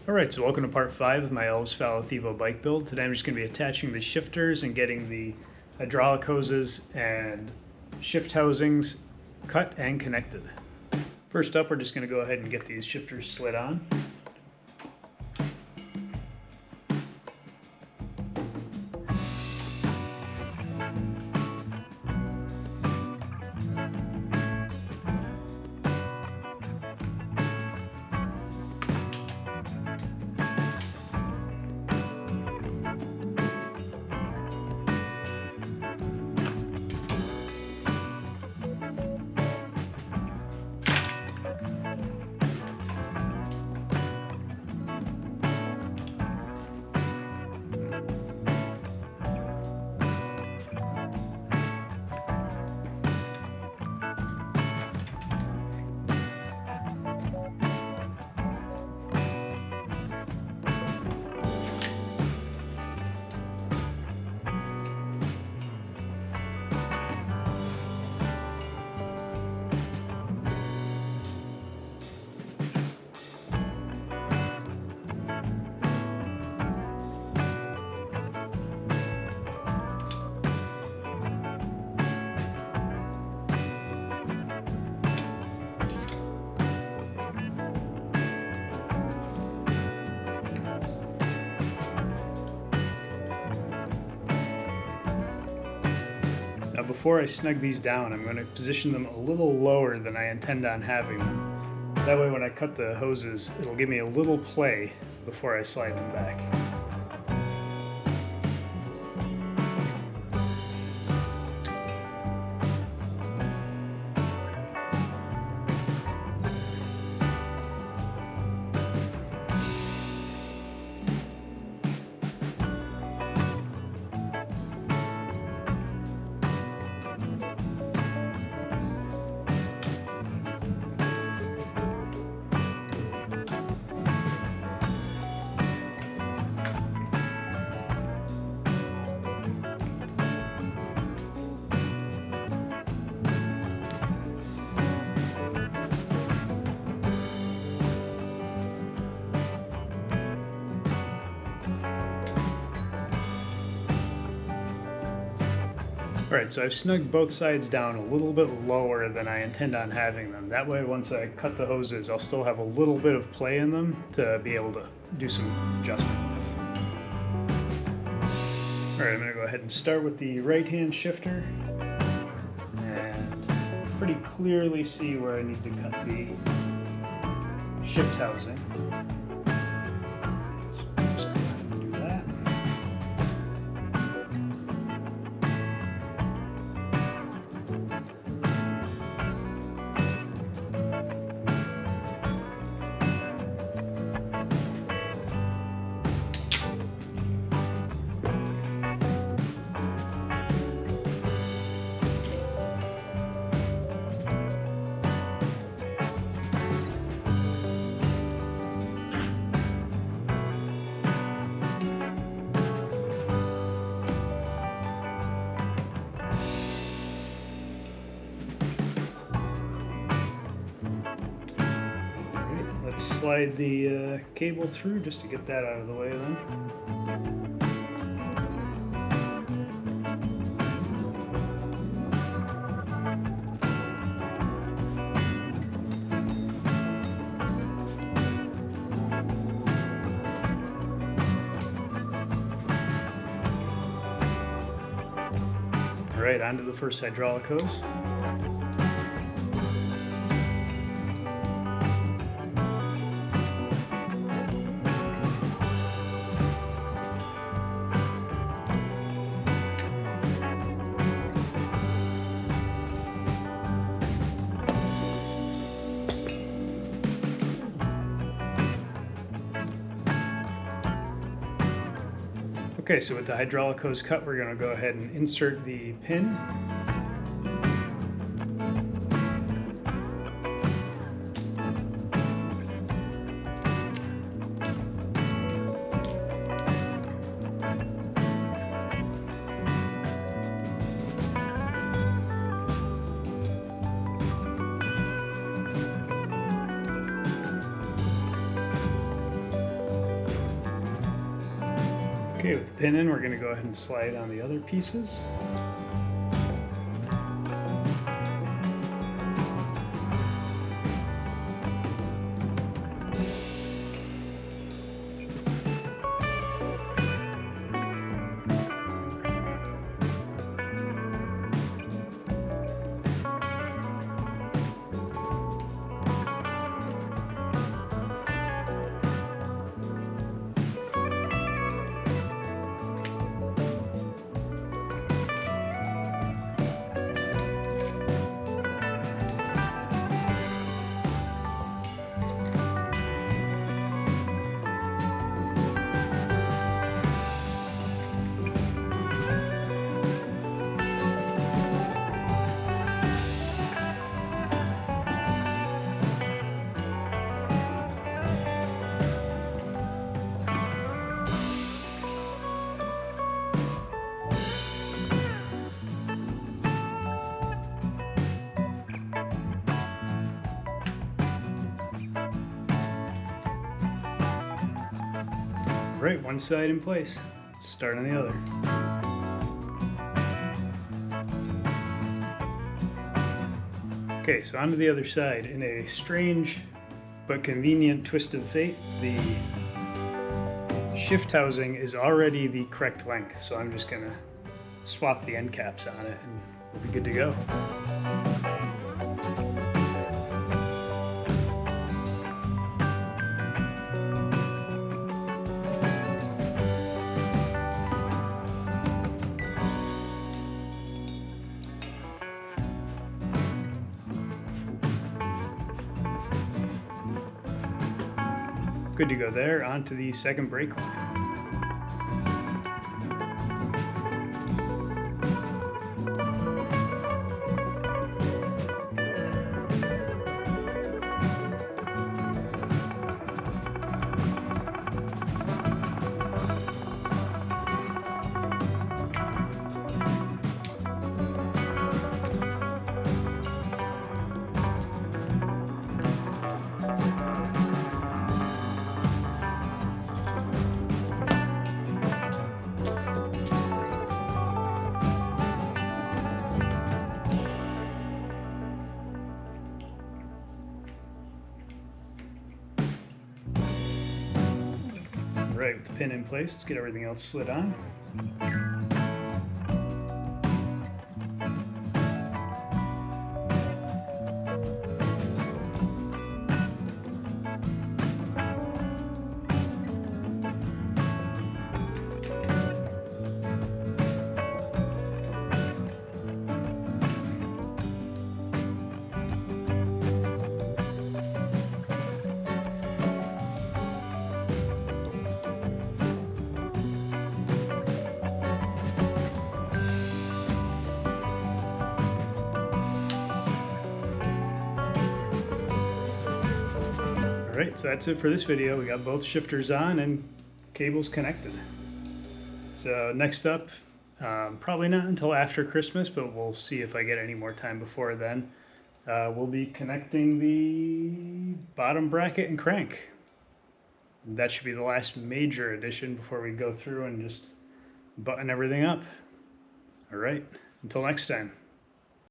Alright, so welcome to part 5 of my Elves Falath Evo bike build. Today I'm just going to be attaching the shifters and getting the hydraulic hoses and shift housings cut and connected. First up, we're just going to go ahead and get these shifters slid on. Now before I snug these down, I'm going to position them a little lower than I intend on having them. That way when I cut the hoses, it'll give me a little play before I slide them back. Alright, so I've snugged both sides down a little bit lower than I intend on having them. That way once I cut the hoses, I'll still have a little bit of play in them to be able to do some adjustment with. Alright, I'm going to go ahead and start with the right-hand shifter and pretty clearly see where I need to cut the shift housing. Slide the cable through just to get that out of the way then. Alright, onto the first hydraulic hose. Okay, so with the hydraulic hose cut, we're going to go ahead and insert the pin. Okay, with the pin in, we're going to go ahead and slide on the other pieces. Right, one side in place. Let's start on the other. Okay, so onto the other side. In a strange but convenient twist of fate, the shift housing is already the correct length, so I'm just gonna swap the end caps on it and we'll be good to go. Good to go there. Onto the second brake line. Right, with the pin in place, let's get everything else slid on. Alright, so that's it for this video. We got both shifters on and cables connected. So next up, probably not until after Christmas, but we'll see if I get any more time before then. We'll be connecting the bottom bracket and crank. That should be the last major addition before we go through and just button everything up. Alright, until next time.